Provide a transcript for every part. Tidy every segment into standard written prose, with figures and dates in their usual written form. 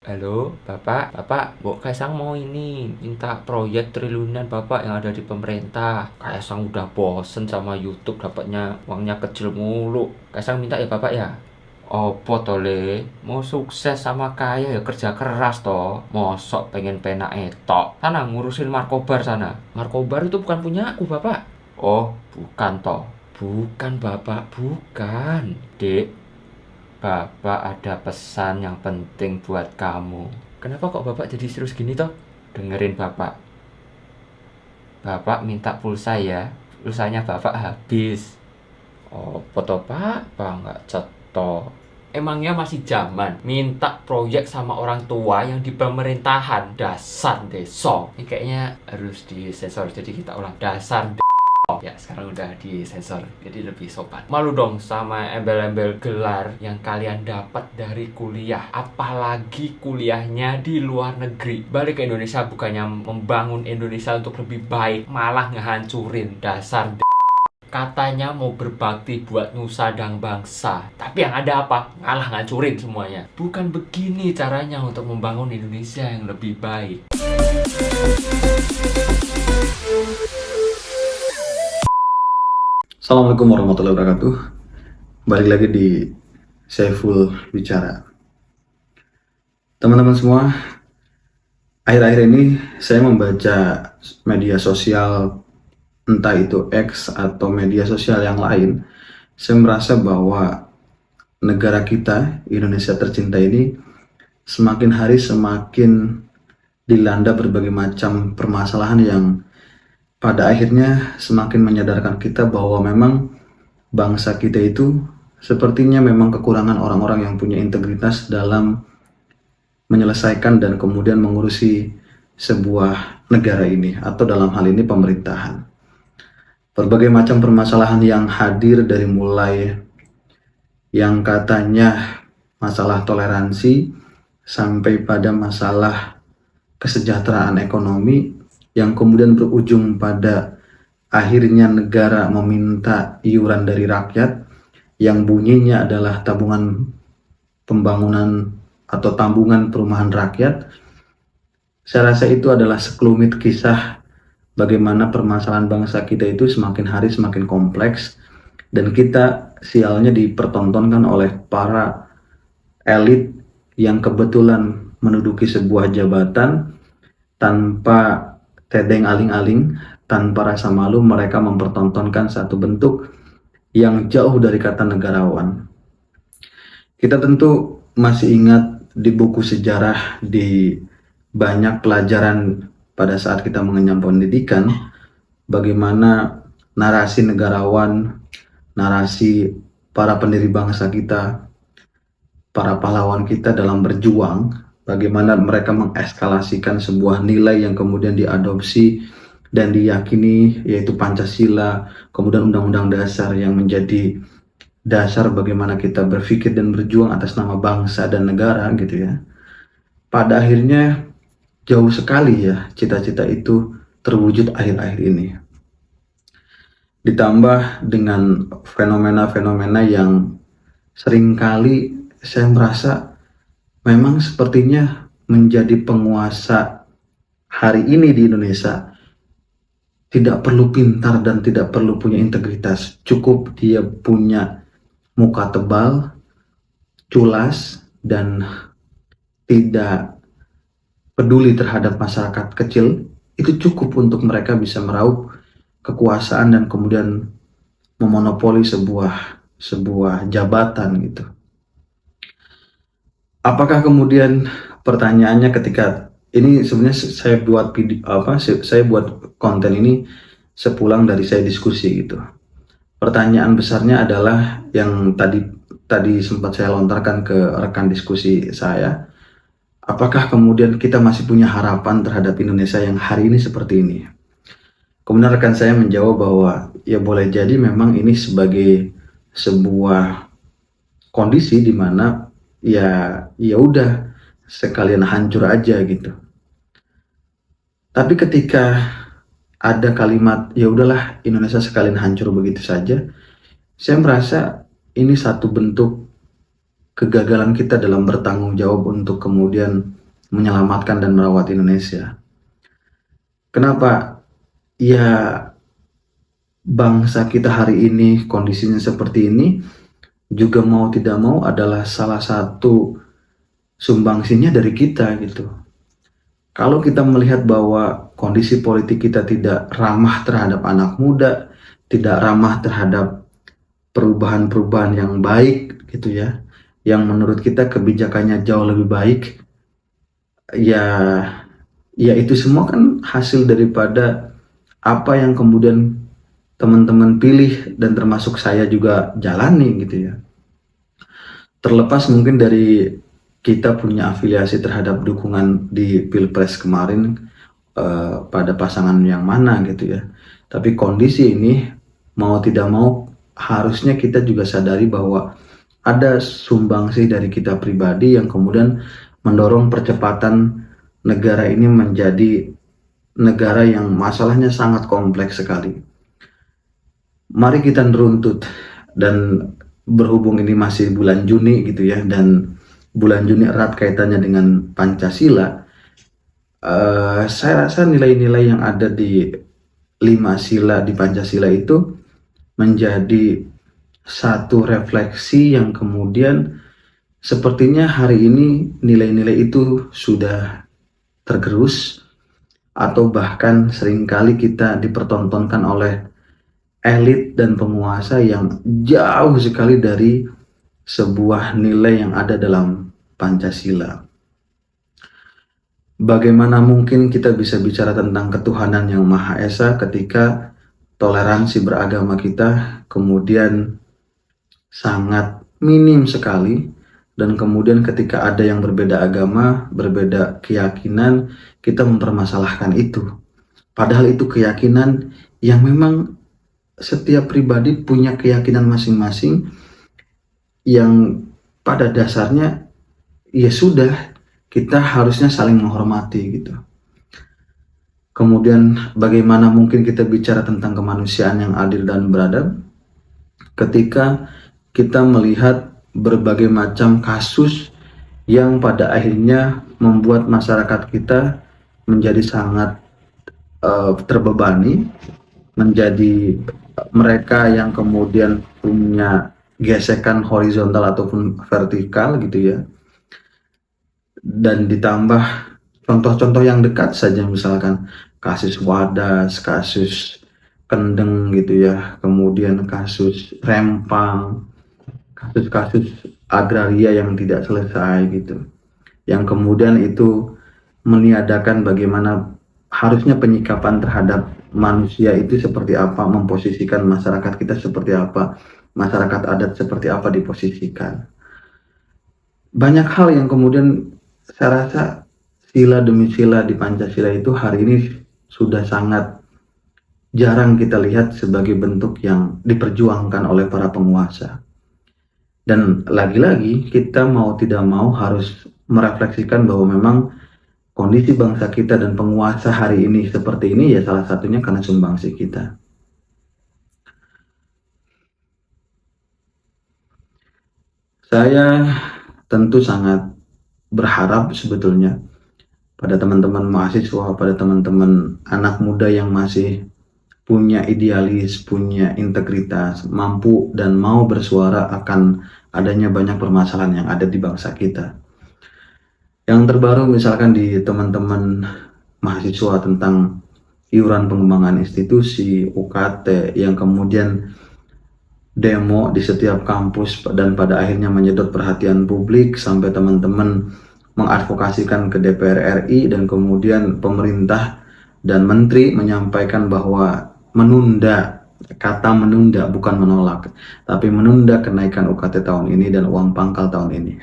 Halo, Bapak, Bu Kaisang mau ini minta proyek triliunan Bapak yang ada di pemerintah. Kaisang udah bosen sama YouTube dapatnya uangnya kecil mulu. Kaisang minta ya Bapak ya. Opo tole, mau sukses sama kaya ya kerja keras toh. Mosok pengen penak etok. Sana ngurusin Markobar sana. Markobar itu bukan punya aku Bapak. Oh, bukan toh. Bukan Bapak, bukan. Dek, Bapak ada pesan yang penting buat kamu. Kenapa kok Bapak jadi serius gini toh? Dengerin Bapak. Bapak minta pulsa ya. Pulsanya Bapak habis. Oh, foto Pak nggak cetok. Emangnya masih zaman minta proyek sama orang tua yang di pemerintahan. Dasar deso. Ini kayaknya harus disensor, jadi kita ulang. Dasar ya, sekarang udah disensor jadi lebih sopan. Malu dong sama embel-embel gelar yang kalian dapat dari kuliah, apalagi kuliahnya di luar negeri. Balik ke Indonesia bukannya membangun Indonesia untuk lebih baik, malah ngehancurin. Dasar katanya mau berbakti buat nusa dan bangsa, tapi yang ada apa? Malah ngancurin semuanya. Bukan begini caranya untuk membangun Indonesia yang lebih baik. Assalamualaikum warahmatullahi wabarakatuh. Balik lagi di Saiful Bicara. Teman-teman semua, akhir-akhir ini saya membaca media sosial, entah itu X atau media sosial yang lain. Saya merasa bahwa negara kita, Indonesia tercinta ini, semakin hari semakin dilanda berbagai macam permasalahan yang pada akhirnya semakin menyadarkan kita bahwa memang bangsa kita itu sepertinya memang kekurangan orang-orang yang punya integritas dalam menyelesaikan dan kemudian mengurusi sebuah negara ini, atau dalam hal ini pemerintahan. Berbagai macam permasalahan yang hadir, dari mulai yang katanya masalah toleransi sampai pada masalah kesejahteraan ekonomi, yang kemudian berujung pada akhirnya negara meminta iuran dari rakyat yang bunyinya adalah tabungan pembangunan atau tabungan perumahan rakyat. Saya rasa itu adalah sekelumit kisah bagaimana permasalahan bangsa kita itu semakin hari semakin kompleks, dan kita sialnya dipertontonkan oleh para elit yang kebetulan menduduki sebuah jabatan tanpa tedeng aling-aling, tanpa rasa malu. Mereka mempertontonkan satu bentuk yang jauh dari kata negarawan. Kita tentu masih ingat di buku sejarah, di banyak pelajaran pada saat kita mengenyam pendidikan, bagaimana narasi negarawan, narasi para pendiri bangsa kita, para pahlawan kita dalam berjuang, bagaimana mereka mengeskalasikan sebuah nilai yang kemudian diadopsi dan diyakini, yaitu Pancasila, kemudian Undang-Undang Dasar yang menjadi dasar bagaimana kita berpikir dan berjuang atas nama bangsa dan negara gitu ya. Pada akhirnya jauh sekali ya cita-cita itu terwujud akhir-akhir ini. Ditambah dengan fenomena-fenomena yang seringkali saya merasa memang sepertinya menjadi penguasa hari ini di Indonesia tidak perlu pintar dan tidak perlu punya integritas. Cukup dia punya muka tebal, culas, dan tidak peduli terhadap masyarakat kecil. Itu cukup untuk mereka bisa meraup kekuasaan dan kemudian memonopoli sebuah jabatan gitu. Apakah kemudian pertanyaannya, ketika ini sebenarnya saya buat video saya buat konten ini sepulang dari saya diskusi gitu. Pertanyaan besarnya adalah yang tadi sempat saya lontarkan ke rekan diskusi saya. Apakah kemudian kita masih punya harapan terhadap Indonesia yang hari ini seperti ini? Kemudian rekan saya menjawab bahwa ya boleh jadi memang ini sebagai sebuah kondisi di mana ya udah sekalian hancur aja gitu. Tapi ketika ada kalimat ya udahlah Indonesia sekalian hancur begitu saja, saya merasa ini satu bentuk kegagalan kita dalam bertanggung jawab untuk kemudian menyelamatkan dan merawat Indonesia. Kenapa? Ya, bangsa kita hari ini kondisinya seperti ini juga mau tidak mau adalah salah satu sumbangsinya dari kita gitu. Kalau kita melihat bahwa kondisi politik kita tidak ramah terhadap anak muda, tidak ramah terhadap perubahan-perubahan yang baik gitu ya, yang menurut kita kebijakannya jauh lebih baik, ya itu semua kan hasil daripada apa yang kemudian teman-teman pilih dan termasuk saya juga jalani gitu ya. Terlepas mungkin dari kita punya afiliasi terhadap dukungan di Pilpres kemarin pada pasangan yang mana gitu ya. Tapi kondisi ini mau tidak mau harusnya kita juga sadari bahwa ada sumbangsih dari kita pribadi yang kemudian mendorong percepatan negara ini menjadi negara yang masalahnya sangat kompleks sekali. Mari kita neruntut, dan berhubung ini masih bulan Juni gitu ya, dan bulan Juni erat kaitannya dengan Pancasila, saya rasa nilai-nilai yang ada di 5 sila di Pancasila itu menjadi satu refleksi yang kemudian sepertinya hari ini nilai-nilai itu sudah tergerus, atau bahkan seringkali kita dipertontonkan oleh elit dan penguasa yang jauh sekali dari sebuah nilai yang ada dalam Pancasila. Bagaimana mungkin kita bisa bicara tentang ketuhanan yang Maha Esa ketika toleransi beragama kita kemudian sangat minim sekali, dan kemudian ketika ada yang berbeda agama, berbeda keyakinan, kita mempermasalahkan itu. Padahal itu keyakinan yang memang setiap pribadi punya keyakinan masing-masing yang pada dasarnya ya sudah, kita harusnya saling menghormati gitu. Kemudian bagaimana mungkin kita bicara tentang kemanusiaan yang adil dan beradab ketika kita melihat berbagai macam kasus yang pada akhirnya membuat masyarakat kita menjadi sangat terbebani, menjadi mereka yang kemudian punya gesekan horizontal ataupun vertikal gitu ya. Dan ditambah contoh-contoh yang dekat saja, misalkan kasus Wadas, kasus Kendeng gitu ya, kemudian kasus Rempang, kasus-kasus agraria yang tidak selesai gitu, yang kemudian itu meniadakan bagaimana harusnya penyikapan terhadap manusia itu seperti apa, memposisikan masyarakat kita seperti apa, masyarakat adat seperti apa diposisikan. Banyak hal yang kemudian saya rasa sila demi sila di Pancasila itu hari ini sudah sangat jarang kita lihat sebagai bentuk yang diperjuangkan oleh para penguasa. Dan lagi-lagi kita mau tidak mau harus merefleksikan bahwa memang kondisi bangsa kita dan penguasa hari ini seperti ini ya salah satunya karena sumbangsi kita. Saya tentu sangat berharap sebetulnya pada teman-teman mahasiswa, pada teman-teman anak muda yang masih punya idealis, punya integritas, mampu dan mau bersuara akan adanya banyak permasalahan yang ada di bangsa kita. Yang terbaru misalkan di teman-teman mahasiswa tentang iuran pengembangan institusi, UKT, yang kemudian demo di setiap kampus dan pada akhirnya menyedot perhatian publik sampai teman-teman mengadvokasikan ke DPR RI, dan kemudian pemerintah dan menteri menyampaikan bahwa menunda, kata menunda bukan menolak, tapi menunda kenaikan UKT tahun ini dan uang pangkal tahun ini.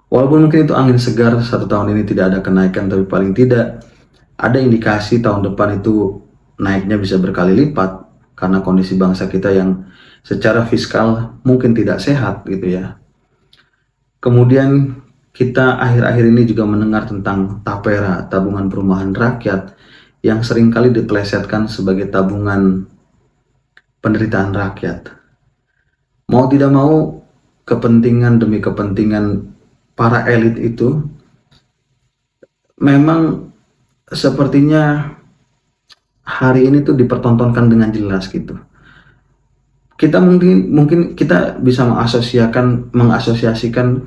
Walaupun mungkin itu angin segar, 1 tahun ini tidak ada kenaikan, tapi paling tidak ada indikasi tahun depan itu naiknya bisa berkali lipat karena kondisi bangsa kita yang secara fiskal mungkin tidak sehat gitu ya. Kemudian kita akhir-akhir ini juga mendengar tentang tapera, tabungan perumahan rakyat, yang seringkali dipelesetkan sebagai tabungan penderitaan rakyat. Mau tidak mau kepentingan demi kepentingan para elit itu memang sepertinya hari ini tuh dipertontonkan dengan jelas gitu. Kita mungkin kita bisa mengasosiasikan,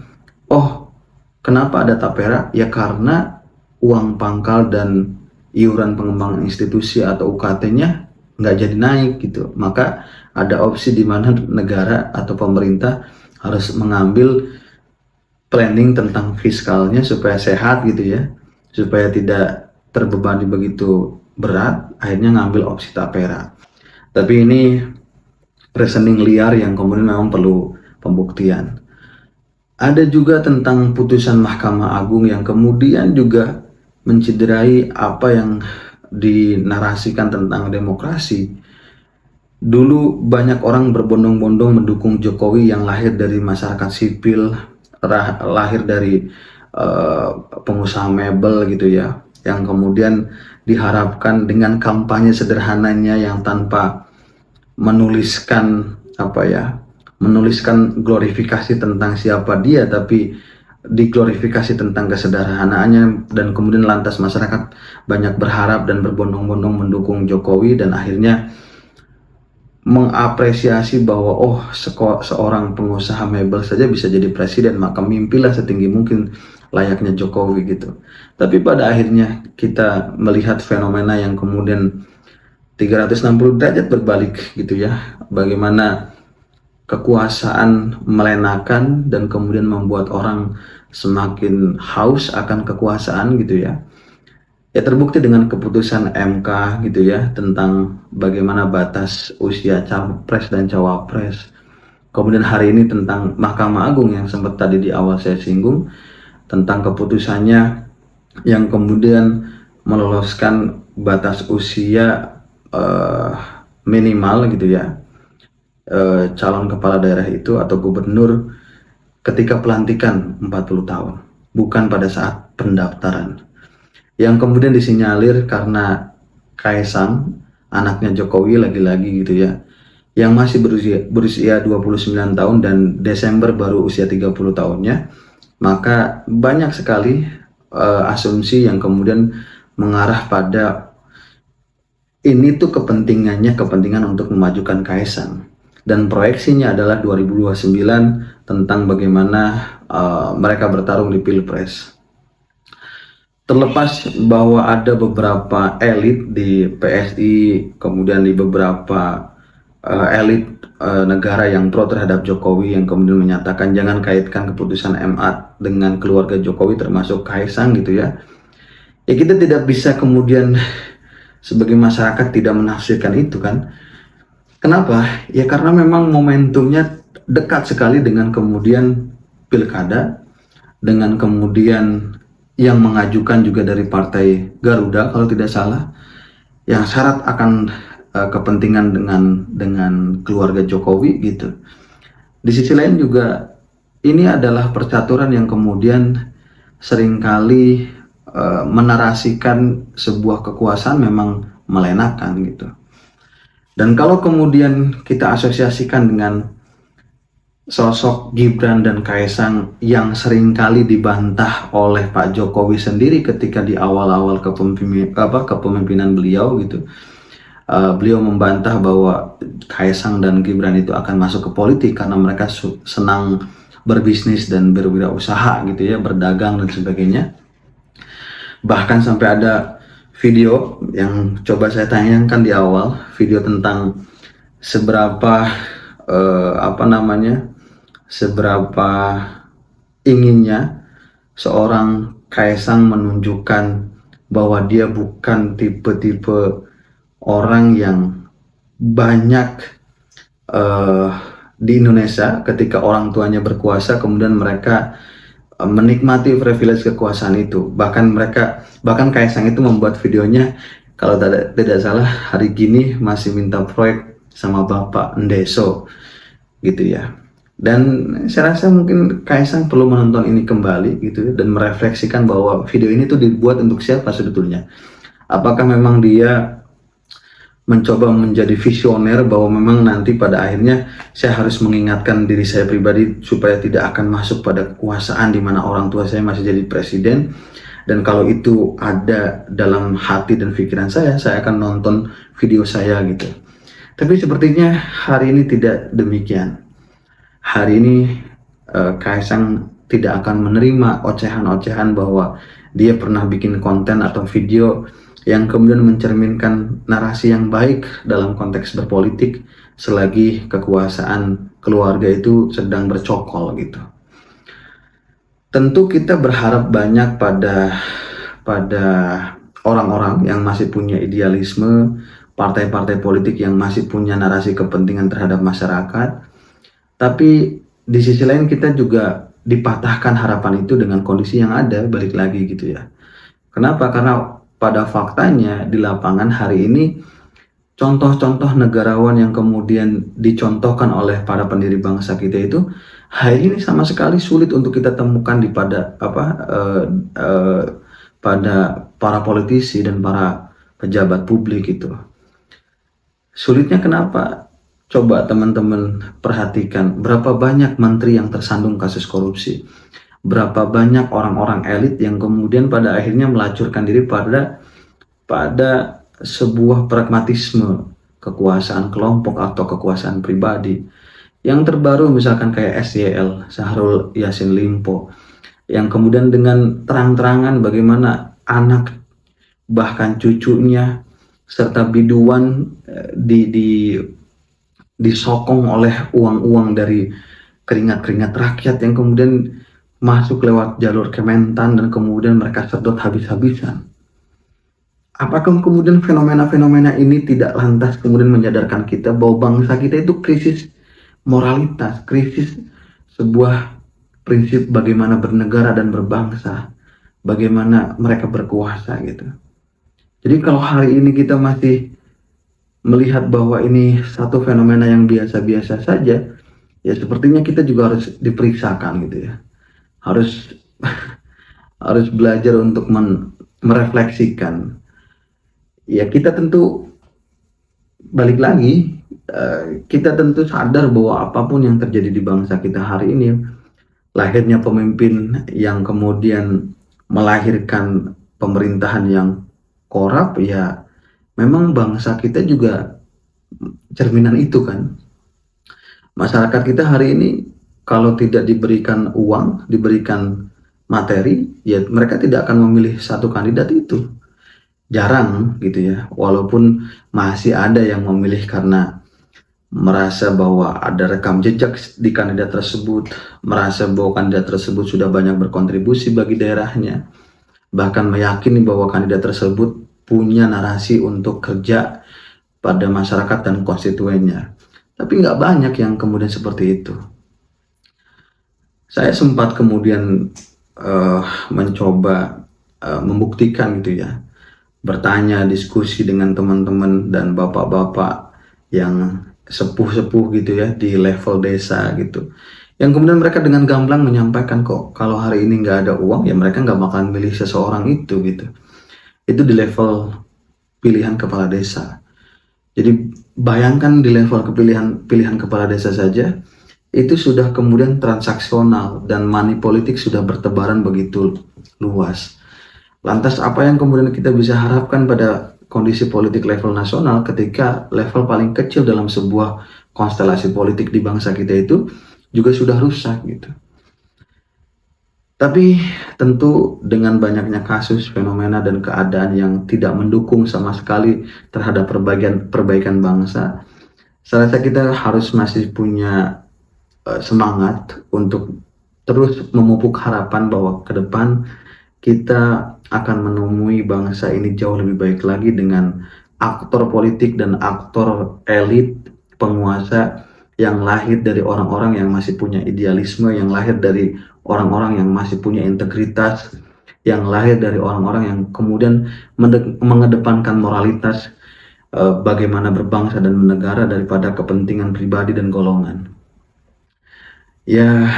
oh, kenapa ada tapera? Ya karena uang pangkal dan iuran pengembangan institusi atau UKT-nya nggak jadi naik gitu. Maka ada opsi di mana negara atau pemerintah harus mengambil planning tentang fiskalnya supaya sehat gitu ya, supaya tidak terbebani begitu berat, akhirnya ngambil opsi tapera. Tapi ini reasoning liar yang kemudian memang perlu pembuktian. Ada juga tentang putusan Mahkamah Agung yang kemudian juga mencederai apa yang dinarasikan tentang demokrasi. Dulu banyak orang berbondong-bondong mendukung Jokowi yang lahir dari masyarakat sipil, lahir dari pengusaha mebel gitu ya, yang kemudian diharapkan dengan kampanye sederhananya yang tanpa menuliskan glorifikasi tentang siapa dia, tapi diglorifikasi tentang kesederhanaannya, dan kemudian lantas masyarakat banyak berharap dan berbondong-bondong mendukung Jokowi, dan akhirnya mengapresiasi bahwa seorang pengusaha mebel saja bisa jadi presiden, maka mimpilah setinggi mungkin layaknya Jokowi gitu. Tapi pada akhirnya kita melihat fenomena yang kemudian 360 derajat berbalik gitu ya, bagaimana kekuasaan melenakan dan kemudian membuat orang semakin haus akan kekuasaan gitu ya. Ya terbukti dengan keputusan MK gitu ya tentang bagaimana batas usia capres dan cawapres. Kemudian hari ini tentang Mahkamah Agung yang sempat tadi di awal saya singgung, tentang keputusannya yang kemudian meloloskan batas usia minimal gitu ya, calon kepala daerah itu atau gubernur ketika pelantikan 40 tahun, bukan pada saat pendaftaran. Yang kemudian disinyalir karena Kaisang, anaknya Jokowi lagi-lagi gitu ya, yang masih berusia 29 tahun dan Desember baru usia 30 tahunnya, maka banyak sekali asumsi yang kemudian mengarah pada ini tuh kepentingan untuk memajukan Kaisang, dan proyeksinya adalah 2029 tentang bagaimana mereka bertarung di Pilpres. Terlepas bahwa ada beberapa elit di PSI, kemudian di beberapa elit negara yang pro terhadap Jokowi yang kemudian menyatakan jangan kaitkan keputusan MA dengan keluarga Jokowi termasuk Kaisang gitu ya. Ya kita tidak bisa kemudian sebagai masyarakat tidak menafsirkan itu kan. Kenapa? Ya karena memang momentumnya dekat sekali dengan kemudian pilkada, dengan kemudian yang mengajukan juga dari partai Garuda kalau tidak salah, yang syarat akan kepentingan dengan keluarga Jokowi gitu. Di sisi lain juga ini adalah percaturan yang kemudian seringkali menarasikan sebuah kekuasaan memang melenakan gitu. Dan kalau kemudian kita asosiasikan dengan sosok Gibran dan Kaisang yang seringkali dibantah oleh Pak Jokowi sendiri ketika di awal-awal kepemimpinan beliau gitu, beliau membantah bahwa Kaisang dan Gibran itu akan masuk ke politik karena mereka senang berbisnis dan berwirausaha gitu ya, berdagang dan sebagainya. Bahkan sampai ada video yang coba saya tayangkan di awal, video tentang seberapa seberapa inginnya seorang Kaisang menunjukkan bahwa dia bukan tipe-tipe orang yang banyak di Indonesia ketika orang tuanya berkuasa kemudian mereka menikmati privilege kekuasaan itu. Bahkan Kaisang itu membuat videonya, kalau tidak salah hari gini masih minta proyek sama Bapak Ndeso gitu ya. Dan saya rasa mungkin Kaisang perlu menonton ini kembali gitu dan merefleksikan bahwa video ini tuh dibuat untuk siapa sebetulnya. Apakah memang dia mencoba menjadi visioner bahwa memang nanti pada akhirnya saya harus mengingatkan diri saya pribadi supaya tidak akan masuk pada kekuasaan di mana orang tua saya masih jadi presiden. Dan kalau itu ada dalam hati dan pikiran saya akan nonton video saya gitu. Tapi sepertinya hari ini tidak demikian. Hari ini Kaisang tidak akan menerima ocehan-ocehan bahwa dia pernah bikin konten atau video yang kemudian mencerminkan narasi yang baik dalam konteks berpolitik selagi kekuasaan keluarga itu sedang bercokol gitu. Tentu kita berharap banyak pada orang-orang yang masih punya idealisme, partai-partai politik yang masih punya narasi kepentingan terhadap masyarakat. Tapi di sisi lain kita juga dipatahkan harapan itu dengan kondisi yang ada, balik lagi gitu ya. Kenapa? Karena pada faktanya di lapangan hari ini contoh-contoh negarawan yang kemudian dicontohkan oleh para pendiri bangsa kita itu hari ini sama sekali sulit untuk kita temukan pada para politisi dan para pejabat publik itu. Sulitnya kenapa? Coba teman-teman perhatikan berapa banyak menteri yang tersandung kasus korupsi, berapa banyak orang-orang elit yang kemudian pada akhirnya melacurkan diri pada sebuah pragmatisme kekuasaan kelompok atau kekuasaan pribadi. Yang terbaru misalkan kayak SYL, Syahrul Yassin Limpo, yang kemudian dengan terang-terangan bagaimana anak bahkan cucunya serta biduan disokong oleh uang-uang dari keringat-keringat rakyat yang kemudian masuk lewat jalur Kementan dan kemudian mereka sedot habis-habisan. Apakah kemudian fenomena-fenomena ini tidak lantas kemudian menyadarkan kita bahwa bangsa kita itu krisis moralitas, krisis sebuah prinsip bagaimana bernegara dan berbangsa, bagaimana mereka berkuasa gitu. Jadi kalau hari ini kita masih melihat bahwa ini satu fenomena yang biasa-biasa saja, ya sepertinya kita juga harus diperiksakan gitu ya. Harus harus belajar untuk merefleksikan. Ya kita tentu balik lagi, kita tentu sadar bahwa apapun yang terjadi di bangsa kita hari ini, lahirnya pemimpin yang kemudian melahirkan pemerintahan yang korup, ya memang bangsa kita juga cerminan itu kan. Masyarakat kita hari ini kalau tidak diberikan uang, diberikan materi, ya mereka tidak akan memilih satu kandidat itu. Jarang gitu ya, walaupun masih ada yang memilih karena merasa bahwa ada rekam jejak di kandidat tersebut, merasa bahwa kandidat tersebut sudah banyak berkontribusi bagi daerahnya, bahkan meyakini bahwa kandidat tersebut punya narasi untuk kerja pada masyarakat dan konstituennya. Tapi nggak banyak yang kemudian seperti itu. Saya sempat kemudian mencoba membuktikan gitu ya, bertanya, diskusi dengan teman-teman dan bapak-bapak yang sepuh-sepuh gitu ya di level desa gitu, yang kemudian mereka dengan gamblang menyampaikan kok kalau hari ini nggak ada uang ya mereka nggak bakalan milih seseorang itu gitu. Itu di level pilihan kepala desa. Jadi bayangkan di level pilihan kepala desa saja itu sudah kemudian transaksional dan money politik sudah bertebaran begitu luas. Lantas apa yang kemudian kita bisa harapkan pada kondisi politik level nasional ketika level paling kecil dalam sebuah konstelasi politik di bangsa kita itu juga sudah rusak gitu. Tapi tentu dengan banyaknya kasus, fenomena dan keadaan yang tidak mendukung sama sekali terhadap perbaikan bangsa, saya rasa kita harus masih punya semangat untuk terus memupuk harapan bahwa ke depan kita akan menemui bangsa ini jauh lebih baik lagi dengan aktor politik dan aktor elit penguasa yang lahir dari orang-orang yang masih punya idealisme, yang lahir dari orang-orang yang masih punya integritas, yang lahir dari orang-orang yang kemudian mengedepankan moralitas bagaimana berbangsa dan bernegara daripada kepentingan pribadi dan golongan. Ya,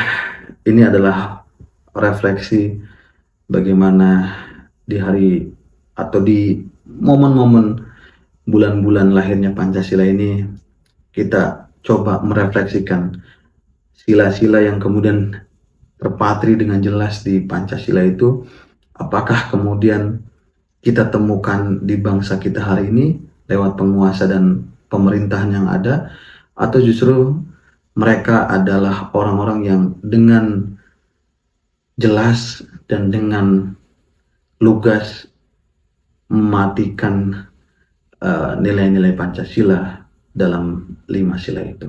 ini adalah refleksi bagaimana di hari atau di momen-momen bulan-bulan lahirnya Pancasila ini kita coba merefleksikan sila-sila yang kemudian terpatri dengan jelas di Pancasila itu, apakah kemudian kita temukan di bangsa kita hari ini lewat penguasa dan pemerintahan yang ada, atau justru mereka adalah orang-orang yang dengan jelas dan dengan lugas mematikan nilai-nilai Pancasila dalam 5 sila itu.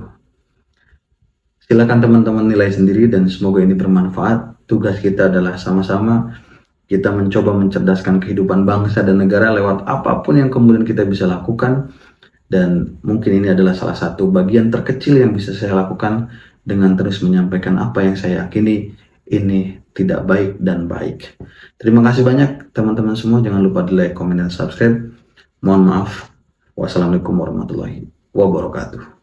Silakan teman-teman nilai sendiri dan semoga ini bermanfaat. Tugas kita adalah sama-sama kita mencoba mencerdaskan kehidupan bangsa dan negara lewat apapun yang kemudian kita bisa lakukan. Dan mungkin ini adalah salah satu bagian terkecil yang bisa saya lakukan dengan terus menyampaikan apa yang saya yakini ini tidak baik dan baik. Terima kasih banyak teman-teman semua. Jangan lupa di like, komen, dan subscribe. Mohon maaf. Wassalamualaikum warahmatullahi wabarakatuh.